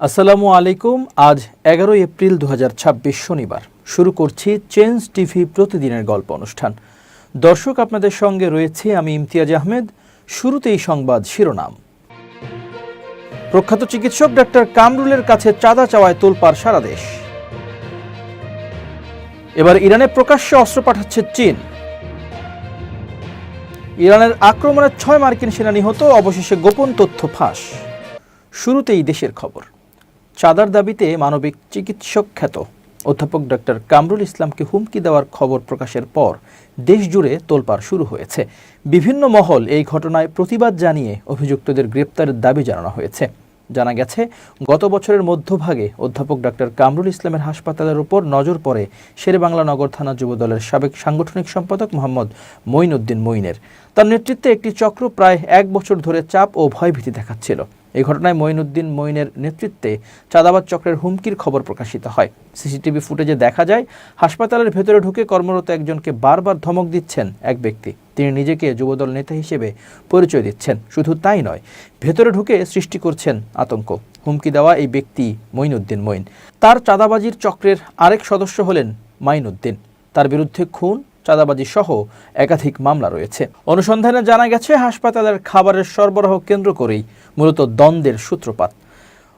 আসসালামু আলাইকুম। আজ 11 এপ্রিল 2026 শনিবার। শুরু করছি চেঞ্জ টিভি প্রতিদিনের গল্প অনুষ্ঠান। দর্শক, আপনাদের সঙ্গে রয়েছে আমি ইমতিয়াজ আহমেদ। শুরুতেই সংবাদ শিরোনাম। প্রখ্যাত চিকিৎসক ডাক্তার কামরুলের কাছে চাঁদা চাওয়ায় তোলপাড় সারা দেশ। এবার ইরানে প্রকাশ্যে অস্ত্র পাঠাচ্ছে চীন। ইরানের আক্রমণে 6 মার্কিন সেনা নিহত, অবশেষে গোপন তথ্য ফাঁস। শুরুতেই দেশের খবর। চাঁদার দাবিতে মানবিক চিকিৎসক খ্যাত অধ্যাপক ডক্টর কামরুল ইসলামকে হুমকি দেওয়ার খবর প্রকাশের পর দেশজুড়ে তোলপাড় শুরু হয়েছে। বিভিন্ন মহল এই ঘটনায় প্রতিবাদ জানিয়ে অভিযুক্তদের গ্রেপ্তারের দাবি জানানো হয়েছে। জানা গেছে, গত বছরের মধ্যভাগে অধ্যাপক ডক্টর কামরুল ইসলামের হাসপাতালের উপর নজর পড়ে শেরেবাংলা নগর থানা যুবদলের সাবেক সাংগঠনিক সম্পাদক মোহাম্মদ মঈনউদ্দিন মঈনের। তার নেতৃত্বে একটি চক্র প্রায় 1 বছর ধরে চাপ ও ভয়ভীতি দেখাচ্ছিল। এই ঘটনায় মঈনউদ্দিন মঈনের নেতৃত্বে চাঁদাবাজ চক্রের হুমকির খবর প্রকাশিত হয়। সিসিটিভি ফুটেজে দেখা যায়, হাসপাতালের ভেতরে ঢুকে কর্মরত একজনকে বারবার ধমক দিচ্ছেন এক ব্যক্তি। তিনি নিজেকে যুবদল নেতা হিসেবে পরিচয় দিচ্ছেন। শুধু তাই নয়, ভেতরে ঢুকে সৃষ্টি করছেন আতঙ্ক। হুমকি দেওয়া এই ব্যক্তি মঈনউদ্দিন মঈন। তার চাঁদাবাজির চক্রের আরেক সদস্য হলেন মাইনউদ্দিন। তার বিরুদ্ধে খুন, চাঁদাবাজি সহ একাধিক মামলা রয়েছে। অনুসন্ধানে জানা গেছে, হাসপাতালের খাবারের সরবরাহ কেন্দ্র করেই মূলত দ্বন্দ্বের সূত্রপাত।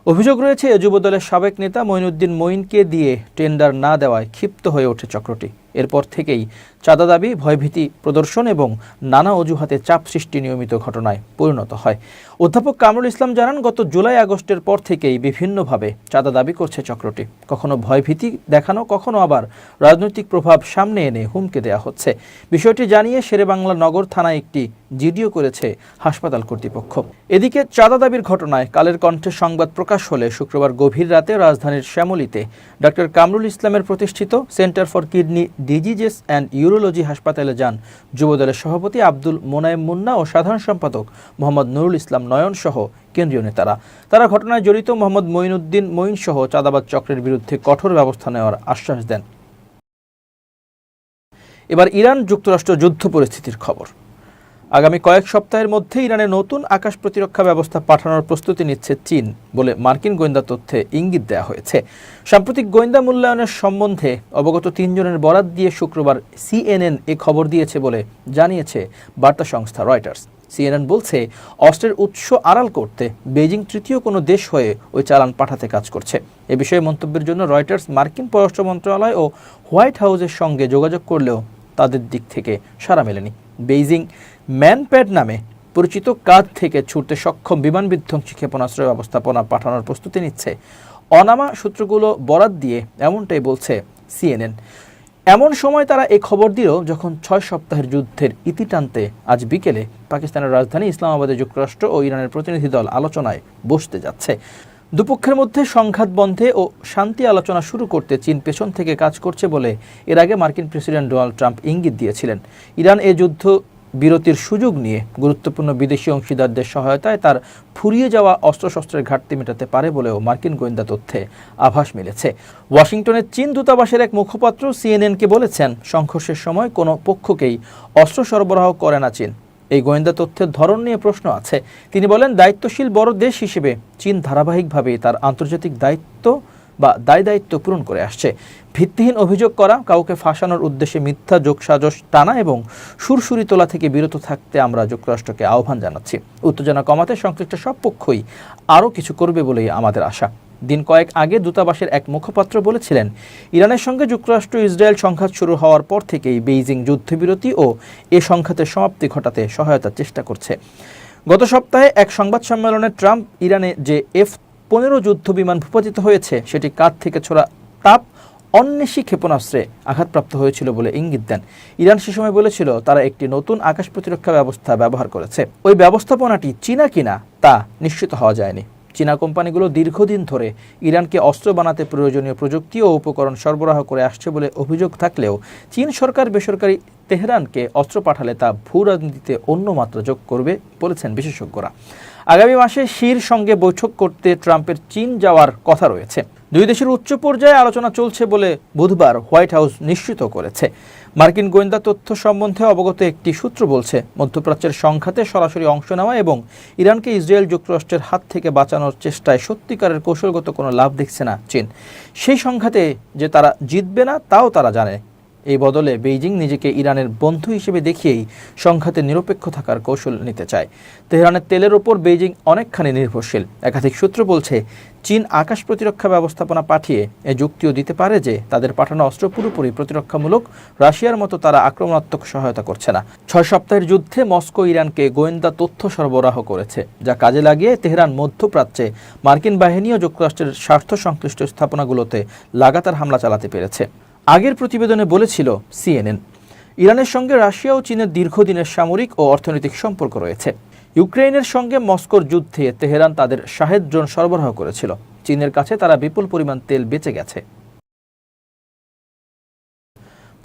অভিযোগ রয়েছে, যুবদলের সাবেক নেতা মঈনউদ্দিন মঈনকে দিয়ে টেন্ডার না দেওয়ায় ক্ষিপ্ত হয়ে ওঠে চক্রটি। এরপর থেকেই চাঁদা দাবি, ভয়ভীতি প্রদর্শন এবং নানা অজুহাতে চাপ সৃষ্টি নিয়মিত ঘটনায় পরিণত হয়। অধ্যাপক কামরুল ইসলাম জানান, গত জুলাই আগস্টের পর থেকেই বিভিন্নভাবে চাঁদা দাবি করছে চক্রটি। কখনো ভয়ভীতি দেখানো, কখনো আবার রাজনৈতিক প্রভাব সামনে এনে হুমকি দেওয়া হচ্ছে। বিষয়টি জানিয়ে শেরেবাংলা নগর থানায় একটি জিডিও করেছে হাসপাতাল কর্তৃপক্ষ। এদিকে চাঁদা দাবির ঘটনায় কালের কণ্ঠে সংবাদ প্রকাশ হলে শুক্রবার গভীর রাতে রাজধানীর শ্যামলীতে ডক্টর কামরুল ইসলামের প্রতিষ্ঠিত centre for kidney diseases and urology হাসপাতালে যান যুবদলের সভাপতি আব্দুল মোনায়েম মুন্না ও সাধারণ সম্পাদক মোহাম্মদ নুরুল ইসলাম নয়ন সহ কেন্দ্রীয় নেতারা। তারা ঘটনায় জড়িত মোহাম্মদ মঈনউদ্দিন মঈন সহ চাঁদাবাজ চক্রের বিরুদ্ধে কঠোর ব্যবস্থা নেওয়ার আশ্বাস দেন। এবার ইরান যুক্তরাষ্ট্র যুদ্ধ পরিস্থিতির খবর। আগামী কয়েক সপ্তাহের মধ্যে ইরানে নতুন আকাশ প্রতিরক্ষা ব্যবস্থা পাঠানোর প্রস্তুতি নিচ্ছে চীন বলে মার্কিন গোয়েন্দা তথ্যে ইঙ্গিত দেওয়া হয়েছে। সাম্প্রতিক গোয়েন্দা মূল্যায়নের সম্বন্ধে অবগত 3 জনের বরাত দিয়ে শুক্রবার CNN এ খবর দিয়েছে বলে জানিয়েছে বার্তা সংস্থা রয়টার্স। CNN বলছে, অস্ত্রের উৎস আড়াল করতে বেজিং তৃতীয় কোনো দেশ হয়ে ওই চালান পাঠাতে কাজ করছে। এ বিষয়ে মন্তব্যের জন্য রয়টার্স মার্কিন পররাষ্ট্র মন্ত্রণালয় ও হোয়াইট হাউসের সঙ্গে যোগাযোগ করলেও তাদের দিক থেকে সাড়া মেলেনি। বেইজিং ম্যানপ্যাড নামে পরিচিত কাঁধ থেকে ছুটতে সক্ষম বিমান বিধ্বংসী ক্ষেপণাস্ত্র ব্যবস্থাপনা পাঠানোর প্রস্তুতি নিচ্ছে। অনামা সূত্রগুলো বরাত দিয়ে এমনটাই বলছে CNN। এমন সময় তারা এই খবর দিল যখন 6 সপ্তাহের যুদ্ধের ইতি টানতে আজ বিকেলে পাকিস্তানের রাজধানী ইসলামাবাদে যুক্তরাষ্ট্র ও ইরানের প্রতিনিধি দল আলোচনায় বসতে যাচ্ছে। দুপক্ষের মধ্যে সংঘাত বন্ধে ও শান্তি আলোচনা শুরু করতে চীন পেছন থেকে কাজ করছে বলে এর আগে মার্কিন প্রেসিডেন্ট ডোনাল্ড ট্রাম্প ইঙ্গিত দিয়েছিলেন। ইরান এ যুদ্ধ বিরতির সুযোগ নিয়ে গুরুত্বপূর্ণ বিদেশি অংশীদারদের সহায়তায় তার ফুরিয়ে যাওয়া অস্ত্রশস্ত্রের ঘাটতি মেটাতে পারে বলেও মার্কিন গোয়েন্দা তথ্যে আভাস মিলেছে। ওয়াশিংটনের চীন দূতাবাসের এক মুখপাত্র CNN-কে বলেছেন, সংঘর্ষের সময় কোনো পক্ষকেই অস্ত্র সরবরাহ করে না চীন। এই গোয়েন্দা তথ্যের ধরন নিয়ে প্রশ্ন আছে। তিনি বলেন, দায়িত্বশীল বড় দেশ হিসেবে চীন ধারাবাহিকভাবে তার আন্তর্জাতিক দায়িত্ব বা দায়িত্ব পূরণ করে আসছে। ভিত্তিহীন অভিযোগ করা, কাউকে ফাঁসানোর উদ্দেশ্যে মিথ্যা যোগসাজশ টানা এবং সুরসুরি তোলা থেকে বিরত থাকতে আমরা যুক্তরাষ্ট্রকে আহ্বান জানাচ্ছি। উত্তেজনা কমাতে সংশ্লিষ্ট সব পক্ষই আরও কিছু করবে বলেই আমাদের আশা। দিন কয়েক আগে দূতাবাসের এক মুখপাত্র বলেছিলেন, ইরানের সঙ্গে যুক্তরাষ্ট্র ইসরায়েল সংঘাত শুরু হওয়ার পর থেকেই বেইজিং যুদ্ধবিরতি ও এ সংঘাতের সমাপ্তি ঘটাতে সহায়তার চেষ্টা করছে। গত সপ্তাহে এক সংবাদ সম্মেলনে ট্রাম্প ইরানে যে F-15 যুদ্ধ বিমান ভূপাতিত হয়েছে সেটি কাঁধ থেকে ছোড়া তাপ অন্বেষী ক্ষেপণাস্ত্রে আঘাতপ্রাপ্ত হয়েছিল বলে ইঙ্গিত দেন। ইরান সে সময় বলেছিল, তারা একটি নতুন আকাশ প্রতিরক্ষা ব্যবস্থা ব্যবহার করেছে। ওই ব্যবস্থাপনাটি চীনা কিনা তা নিশ্চিত হওয়া যায়নি। চীনা কোম্পানিগুলো দীর্ঘদিন ধরে ইরানকে অস্ত্র বানাতে প্রয়োজনীয় প্রযুক্তি ও উপকরণ সরবরাহ করে আসছে বলে অভিযোগ থাকলেও চীন সরকার বেসরকারি তেহরানকে অস্ত্র পাঠালে তা ভূ রাজনীতিতে অন্য মাত্রা যোগ করবে বলেছেন বিশেষজ্ঞরা। আগামী মাসে শির সঙ্গে বৈঠক করতে ট্রাম্পের চীন যাওয়ার কথা রয়েছে। দুই দেশের উচ্চ পর্যায়ে আলোচনা চলছে বলে বুধবার হোয়াইট হাউস নিশ্চিত করেছে। মার্কিন গোয়েন্দা তথ্য সম্বন্ধে অবগত একটি সূত্র বলছে, মধ্যপ্রাচ্যের সংঘাতে সরাসরি অংশ নেওয়া এবং ইরানকে ইসরায়েল যুক্তরাষ্ট্রের হাত থেকে বাঁচানোর চেষ্টায় সত্যিকারের কৌশলগত কোনো লাভ দেখছে না চীন। সেই সংঘাতে যে তারা জিতবে না তাও তারা জানে। এই বদলে বেইজিং নিজেকে ইরানের বন্ধু হিসেবে দেখিয়েই সংঘাতে নিরপেক্ষ থাকার কৌশল নিতে চায়। তেহরানের তেলের ওপর বেইজিং অনেকখানি নির্ভরশীল। একাধিক সূত্র বলছে, চীন আকাশ প্রতিরক্ষা ব্যবস্থাপনা পাঠিয়ে এ যুক্তিও দিতে পারে যে তাদের পাঠানো অস্ত্র পুরোপুরি প্রতিরক্ষামূলক, রাশিয়ার মতো তারা আক্রমণাত্মক সহায়তা করছে না। 6 সপ্তাহের যুদ্ধে মস্কো ইরানকে গোয়েন্দা তথ্য সরবরাহ করেছে, যা কাজে লাগিয়ে তেহরান মধ্যপ্রাচ্যে মার্কিন বাহিনী ও যুক্তরাষ্ট্রের স্বার্থ সংশ্লিষ্ট স্থাপনাগুলোতে লাগাতার হামলা চালাতে পেরেছে। আগের প্রতিবেদনে বলেছিল সিএনএন, ইরানের সঙ্গে রাশিয়া ও চীনের দীর্ঘদিনের সামরিক ও অর্থনৈতিক সম্পর্ক রয়েছে। ইউক্রেনের সঙ্গে মস্কোর যুদ্ধে তেহরান তাদের শাহেদ ড্রোন সরবরাহ করেছিল। চীনের কাছে তারা বিপুল পরিমাণ তেল বেঁচে গেছে।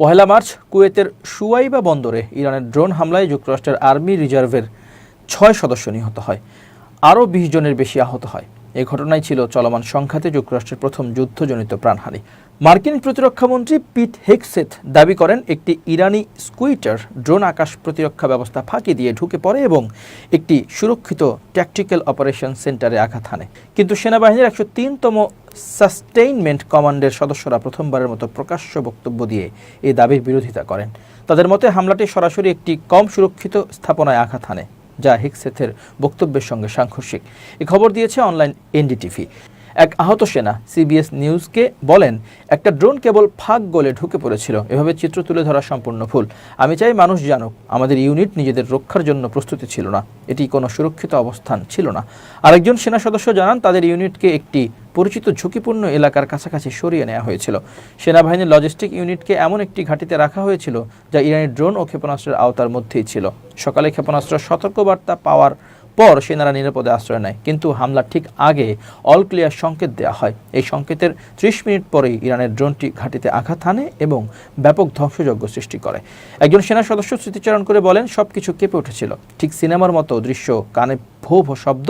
1 মার্চ কুয়েতের সুয়াইবা বন্দরে ইরানের ড্রোন হামলায় যুক্তরাষ্ট্রের আর্মি রিজার্ভের 6 সদস্য নিহত হয়, আরও 20 জনের বেশি আহত হয়। এই ঘটনাই ছিল চলমান সংঘাতে যুক্তরাষ্ট্রের প্রথম যুদ্ধজনিত প্রাণহানি। মার্কিন প্রতিরক্ষামন্ত্রী পিট হেগসেথ দাবি করেন, একটি ইরানি স্কুইটার ড্রোন আকাশ প্রতিরক্ষা ব্যবস্থা ফাঁকি দিয়ে ঢুকে পড়ে এবং একটি সুরক্ষিত ট্যাকটিক্যাল অপারেশন সেন্টারে আঘাত হানে। কিন্তু সেনাবাহিনীর 103তম সাস্টেইনমেন্ট কমান্ডের সদস্যরা প্রথমবারের মতো প্রকাশ্য বক্তব্য দিয়ে এই দাবির বিরোধিতা করেন। তাদের মতে হামলাটি সরাসরি একটি কম সুরক্ষিত স্থাপনায় আঘাত হানে, যা হেগসেথের বক্তব্যের সঙ্গে সাংঘর্ষিক। এ খবর দিয়েছে অনলাইন এনডিটিভি। এক আহত সেনা সিবিএস নিউজকে বলেন, একটা ড্রোন কেবল ফাঁক গলে ঢুকে পড়েছিল। এভাবে চিত্র তুলে ধরা সম্পূর্ণ ভুল। আমি চাই মানুষ জানুক, আমাদের ইউনিট নিজেদের রক্ষার জন্য প্রস্তুতি ছিল না। এটি কোনো সুরক্ষিত অবস্থান ছিল না। আরেকজন সেনা সদস্য জানান, তাদের ইউনিটকে একটি পরিচিত ঝুঁকিপূর্ণ এলাকার কাছাকাছি সরিয়ে নেওয়া হয়েছিল। সেনাবাহিনীর লজিস্টিক ইউনিটকে এমন একটি ঘাঁটিতে রাখা হয়েছিল যা ইরানি ড্রোন ও ক্ষেপণাস্ত্রের আওতার মধ্যেই ছিল। সকালে ক্ষেপণাস্ত্র সতর্কবার্তা পাওয়ার পর সেনারা নিরাপদে আশ্রয় নেয়, কিন্তু হামলার ঠিক আগে অল ক্লিয়ার সংকেত দেওয়া হয়। এই সংকেতের 30 মিনিট পরেই ইরানের ড্রোনটি ঘাঁটিতে আঘাত হানে এবং ব্যাপক ধ্বংসযজ্ঞ সৃষ্টি করে। একজন সেনা সদস্য স্মৃতিচারণ করে বলেন, সবকিছু কেঁপে উঠেছিল, ঠিক সিনেমার মতো দৃশ্য, কানে ভো ভো শব্দ,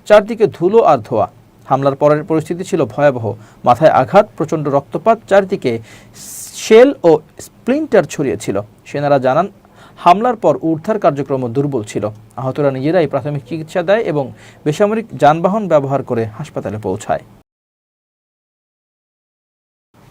চারদিকে ধুলো আর ধোঁয়া। হামলার পরের পরিস্থিতি ছিল ভয়াবহ। মাথায় আঘাত, প্রচণ্ড রক্তপাত, চারদিকে শেল ও স্প্লিন্টার ছড়িয়েছিল। সেনারা জানান, হামলার পর উদ্ধার কার্যক্রম দুর্বল ছিল। আহতরা নিজেরাই প্রাথমিক চিকিৎসা দেয় এবং বেসামরিক যানবাহন ব্যবহার করে হাসপাতালে পৌঁছায়।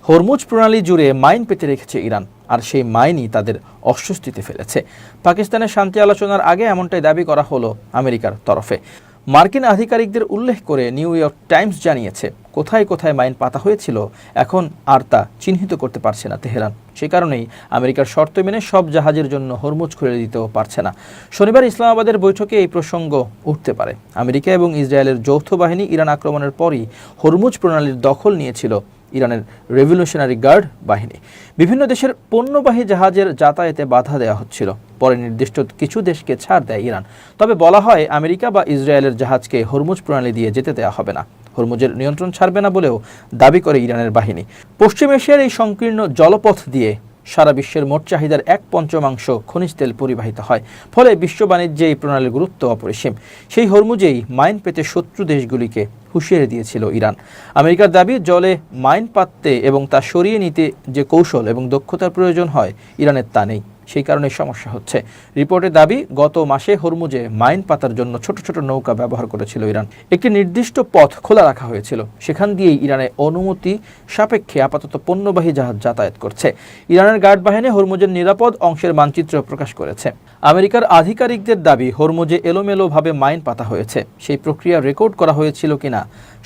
হরমুজ প্রণালী জুড়ে মাইন পেতে রেখেছে ইরান, আর সেই মাইনই তাদের অস্বস্তিতে ফেলেছে। পাকিস্তানের শান্তি আলোচনার আগে এমনটাই দাবি করা হলো আমেরিকার তরফে। মার্কিন আধিকারিকদের উল্লেখ করে নিউ ইয়র্ক টাইমস জানিয়েছে, কোথায় কোথায় মাইন পাতা হয়েছিল এখন আর তা চিহ্নিত করতে পারছে না তেহরান। সেই কারণেই আমেরিকার শর্ত মেনে সব জাহাজের জন্য হরমুজ খুলে দিতেও পারছে না। শনিবার ইসলামাবাদের বৈঠকে এই প্রসঙ্গ উঠতে পারে। আমেরিকা এবং ইসরায়েলের যৌথ বাহিনী ইরান আক্রমণের পরই হরমুজ প্রণালীর দখল নিয়েছিল ইরানের রেভলিউশনারি গার্ড বাহিনী। বিভিন্ন দেশের পণ্যবাহী জাহাজের যাতায়াতে বাধা দেওয়া হচ্ছিল। পরে নির্দিষ্ট কিছু দেশকে ছাড় দেয় ইরান। তবে বলা হয়, আমেরিকা বা ইসরায়েলের জাহাজকে হরমুজ প্রণালী দিয়ে যেতে দেওয়া হবে না। হরমুজের নিয়ন্ত্রণ ছাড়বে না বলেও দাবি করে ইরানের বাহিনী। পশ্চিম এশিয়ার এই সংকীর্ণ জলপথ দিয়ে সারা বিশ্বের মোট চাহিদার 1/5 খনিজ তেল পরিবাহিত হয়। ফলে বিশ্ব বাণিজ্যে এই প্রণালীর গুরুত্ব অপরিসীম। সেই হরমুজেই মাইন পেতে শত্রু দেশগুলিকে হুঁশিয়ারি দিয়েছিল ইরান। আমেরিকার দাবি, জলে মাইন পাততে এবং তা সরিয়ে নিতে যে কৌশল এবং দক্ষতার প্রয়োজন হয়, ইরানের তা নেই। সেই কারণে সমস্যা হচ্ছে। রিপোর্টের দাবি, গত মাসে হরমুজে মাইন পাতার জন্য ছোট ছোট নৌকা ব্যবহার করেছিল ইরান। একটি নির্দিষ্ট পথ খোলা রাখা হয়েছিল, সেখান দিয়েই ইরানের অনুমতি সাপেক্ষে আপাতত পণ্যবাহী জাহাজ যাতায়াত করছে। ইরানের গার্ড বাহিনী হরমুজের নিরাপদ অংশের মানচিত্র প্রকাশ করেছে। আমেরিকার আধিকারিকদের দাবি, হরমুজে এলোমেলোভাবে মাইন পাতা হয়েছে। সেই প্রক্রিয়া রেকর্ড করা হয়েছিল কিনা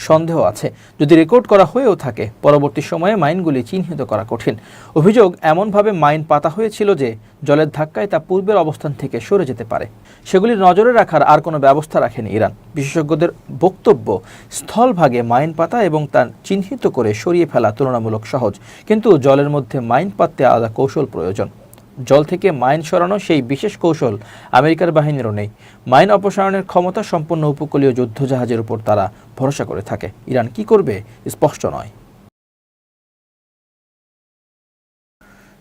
সন্দেহ আছে। যদি রেকর্ড করা হয়েও থাকে, পরবর্তী সময়ে মাইনগুলি চিহ্নিত করা কঠিন। অভিযোগ, এমনভাবে মাইন পাতা হয়েছিল যে জলের ধাক্কায় তা পূর্বের অবস্থান থেকে সরে যেতে পারে। সেগুলি নজরে রাখার আর কোনো ব্যবস্থা রাখেনি ইরান। বিশেষজ্ঞদের বক্তব্য, স্থলভাগে মাইন পাতা এবং তা চিহ্নিত করে সরিয়ে ফেলা তুলনামূলক সহজ, কিন্তু জলের মধ্যে মাইন পাততে আলাদা কৌশল প্রয়োজন। জল থেকে মাইন সরানো সেই বিশেষ কৌশল আমেরিকার বাহিনীরও নেই। মাইন অপসারণের ক্ষমতা সম্পন্ন উপকূলীয় যুদ্ধজাহাজের উপর তারা ভরসা করে থাকে। ইরান কি করবে স্পষ্ট নয়।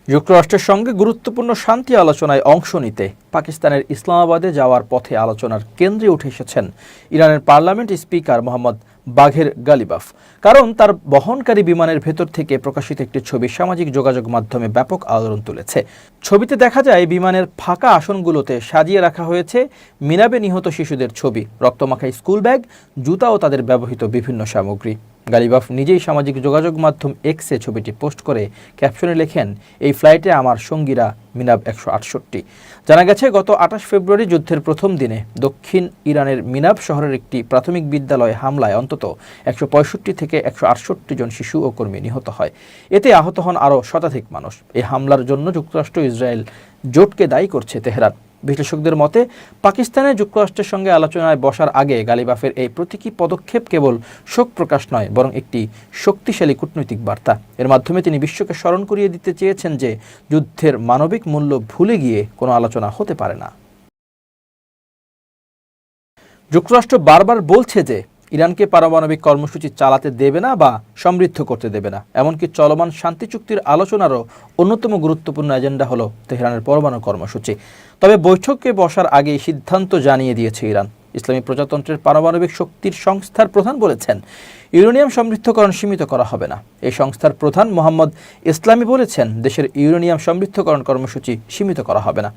যুক্তরাষ্ট্রের সঙ্গে গুরুত্বপূর্ণ শান্তি আলোচনায় অংশ নিতে পাকিস্তানের ইসলামাবাদে যাওয়ার পথে আলোচনার কেন্দ্রে উঠে এসেছেন ইরানের পার্লামেন্ট স্পিকার মোহাম্মদ বাঘের গালিবাফ। কারণ তার বহনকারী বিমানের ভেতর থেকে প্রকাশিত একটি ছবি সামাজিক যোগাযোগ মাধ্যমে ব্যাপক আলোড়ন তুলেছে। ছবিতে দেখা যায় বিমানের ফাঁকা আসনগুলোতে সাজিয়ে রাখা হয়েছে মিনাবে নিহত শিশুদের ছবি, রক্তমাখা স্কুল ব্যাগ, জুতা ও তাদের ব্যবহৃত বিভিন্ন সামগ্রী। গালিবাফ নিজেই সামাজিক যোগাযোগ মাধ্যম এক্সে ছবিটি পোস্ট করে ক্যাপশনে লেখেন, এই ফ্লাইটে আমার সঙ্গীরা মিনাব 168। জানা গেছে গত 28 ফেব্রুয়ারি যুদ্ধের প্রথম দিনে দক্ষিণ ইরানের মিনাব শহরের একটি প্রাথমিক বিদ্যালয়ে হামলায় অন্তত 165 থেকে 168 জন শিশু ও কর্মী নিহত হয়। এতে আহত হন আরও শতাধিক মানুষ। এই হামলার জন্য যুক্তরাষ্ট্র ইসরায়েল জোটকে দায়ী করছে তেহরান। বিশ্লেষকদের মতে পাকিস্তানে যুক্তরাষ্ট্রের সঙ্গে আলোচনায় বসার আগে গালিবাফের এই প্রতীকী পদক্ষেপ কেবল শোক প্রকাশ নয়, বরং একটি শক্তিশালী কূটনৈতিক বার্তা। এর মাধ্যমে তিনি বিশ্বকে স্মরণ করিয়ে দিতে চেয়েছেন যে যুদ্ধের মানবিক মূল্য ভুলে গিয়ে কোনো আলোচনা হতে পারে না। যুক্তরাষ্ট্র বারবার বলছে যে ইরানকে পারমাণবিক কর্মসূচি চালাতে দেবে না বা সমৃদ্ধ করতে দেবে না। এমনকি চলমান শান্তি চুক্তির আলোচনারও অন্যতম গুরুত্বপূর্ণ এজেন্ডা হলো তেহরানের পরমাণু কর্মসূচি। তবে বৈঠকে বসার আগেই সিদ্ধান্ত জানিয়ে দিয়েছে ইরান। ইসলামী প্রজাতন্ত্রের পারমাণবিক শক্তির সংস্থার প্রধান বলেছেন, ইউরেনিয়াম সমৃদ্ধকরণ সীমিত করা হবে না। এই সংস্থার প্রধান মোহাম্মদ ইসলামী বলেছেন, দেশের ইউরেনিয়াম সমৃদ্ধকরণ কর্মসূচি সীমিত করা হবে না।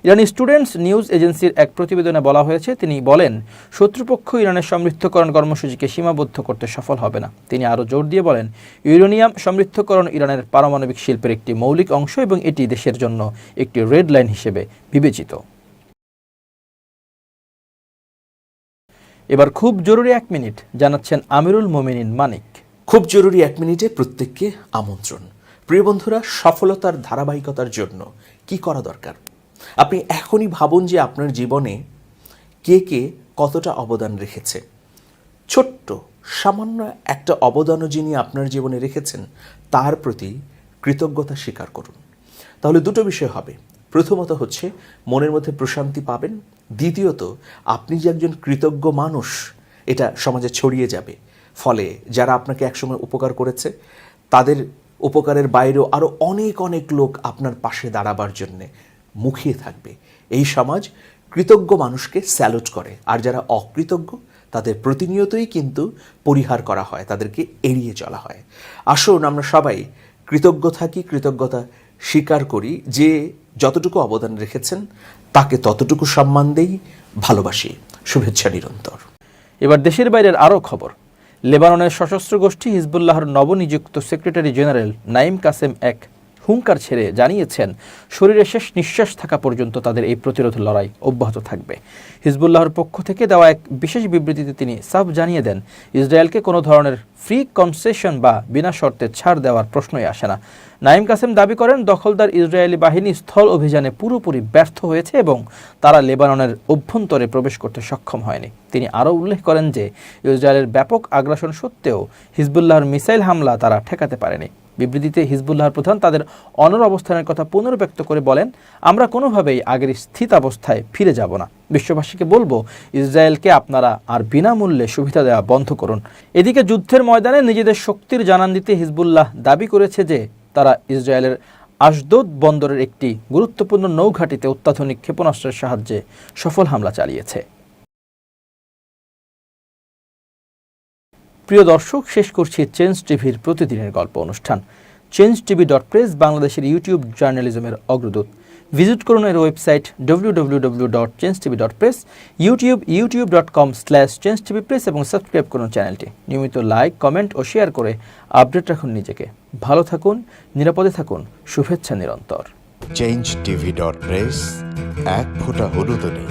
ইরানি স্টুডেন্টস নিউজ এজেন্সির এক প্রতিবেদনে বলা হয়েছে, তিনি বলেন, শত্রুপক্ষ ইরানের সমৃদ্ধকরণ কর্মসূচিকে সীমাবদ্ধ করতে সফল হবে না। তিনি আরও জোর দিয়ে বলেন, ইউরেনিয়াম সমৃদ্ধকরণ ইরানের পারমাণবিক শিল্পের একটি মৌলিক অংশ এবং এটি দেশের জন্য একটি রেড লাইন হিসেবে বিবেচিত। এবার খুব জরুরি 1 মিনিট জানাচ্ছেন আমিরুল মোমিনিন মানিক। খুব জরুরি 1 মিনিটে প্রত্যেককে আমন্ত্রণ। প্রিয় বন্ধুরা, সফলতার ধারাবাহিকতার জন্য কি করা দরকার? আপনি এখনই ভাবুন যে আপনার জীবনে কে কে কতটা অবদান রেখেছে। ছোট্ট সামান্য একটা অবদানও যিনি আপনার জীবনে রেখেছেন তার প্রতি কৃতজ্ঞতা স্বীকার করুন। তাহলে দুটো বিষয় হবে। প্রথমত হচ্ছে মনের মধ্যে প্রশান্তি পাবেন, দ্বিতীয়ত আপনি যে একজন কৃতজ্ঞ মানুষ এটা সমাজে ছড়িয়ে যাবে। ফলে যারা আপনাকে একসময় উপকার করেছে তাদের উপকারের বাইরেও আরও অনেক অনেক লোক আপনার পাশে দাঁড়াবার জন্যে মুখিয়ে থাকবে। এই সমাজ কৃতজ্ঞ মানুষকে স্যালুট করে, আর যারা অকৃতজ্ঞ তাদের প্রতিনিয়তই কিন্তু পরিহার করা হয়, তাদেরকে এড়িয়ে চলা হয়। আসুন আমরা সবাই কৃতজ্ঞ থাকি, কৃতজ্ঞতা স্বীকার করি, যে যতটুকু অবদান রেখেছেন তাকে ততটুকু সম্মান দেই, ভালোবাসি। শুভেচ্ছা নিরন্তর। এবার দেশের বাইরের আরও খবর। লেবাননের সশস্ত্র গোষ্ঠী হিজবুল্লাহর নবনিযুক্ত সেক্রেটারি জেনারেল নাঈম কাসেম এক হুঙ্কার ছেড়ে জানিয়েছেন, শরীরে শেষ নিঃশ্বাস থাকা পর্যন্ত তাদের এই প্রতিরোধ লড়াই অব্যাহত থাকবে। হিজবুল্লাহর পক্ষ থেকে দেওয়া এক বিশেষ বিবৃতিতে তিনি সাফ জানিয়ে দেন, ইসরায়েলকে কোনো ধরনের ফ্রি কনসেশন বা বিনা শর্তে ছাড় দেওয়ার প্রশ্নই আসে না। নাঈম কাসেম দাবি করেন, দখলদার ইসরায়েলি বাহিনী স্থল অভিযানে পুরোপুরি ব্যর্থ হয়েছে এবং তারা লেবাননের অভ্যন্তরে প্রবেশ করতে সক্ষম হয়নি। তিনি আরও উল্লেখ করেন যে ইসরায়েলের ব্যাপক আগ্রাসন সত্ত্বেও হিজবুল্লাহর মিসাইল হামলা তারা ঠেকাতে পারেনি। বিবৃতিতে হিজবুল্লাহর প্রধান তাদের অনড় অবস্থানের কথা পুনর্ব্যক্ত করে বলেন, আমরা কোনোভাবেই আগের স্থিতাবস্থায় ফিরে যাব না। বিশ্ববাসীকে বলবো, ইসরায়েলকে আপনারা আর বিনামূল্যে সুবিধা দেওয়া বন্ধ করুন। এদিকে যুদ্ধের ময়দানে নিজেদের শক্তির জানান দিতে হিজবুল্লাহ দাবি করেছে যে তারা ইসরায়েলের আশদোদ বন্দরের একটি গুরুত্বপূর্ণ নৌঘাঁটিতে অত্যাধুনিক ক্ষেপণাস্ত্রের সাহায্যে সফল হামলা চালিয়েছে। প্রিয় দর্শক, শেষ করছি চেঞ্জ টিভির প্রতিদিনের গল্প অনুষ্ঠান। changetv.press বাংলাদেশের ইউটিউব জার্নালিজমের অগ্রদূত। ভিজিট করুন এর ওয়েবসাইট www.changetv.press, youtube.com/changetvpress এবং সাবস্ক্রাইব করুন চ্যানেলটি। নিয়মিত লাইক, কমেন্ট ও শেয়ার করে আপডেট রাখুন নিজেকে। ভালো থাকুন, নিরাপদে থাকুন। শুভেচ্ছা নিরন্তর। changetv.press, এক ফোঁটা হলুদও নেই।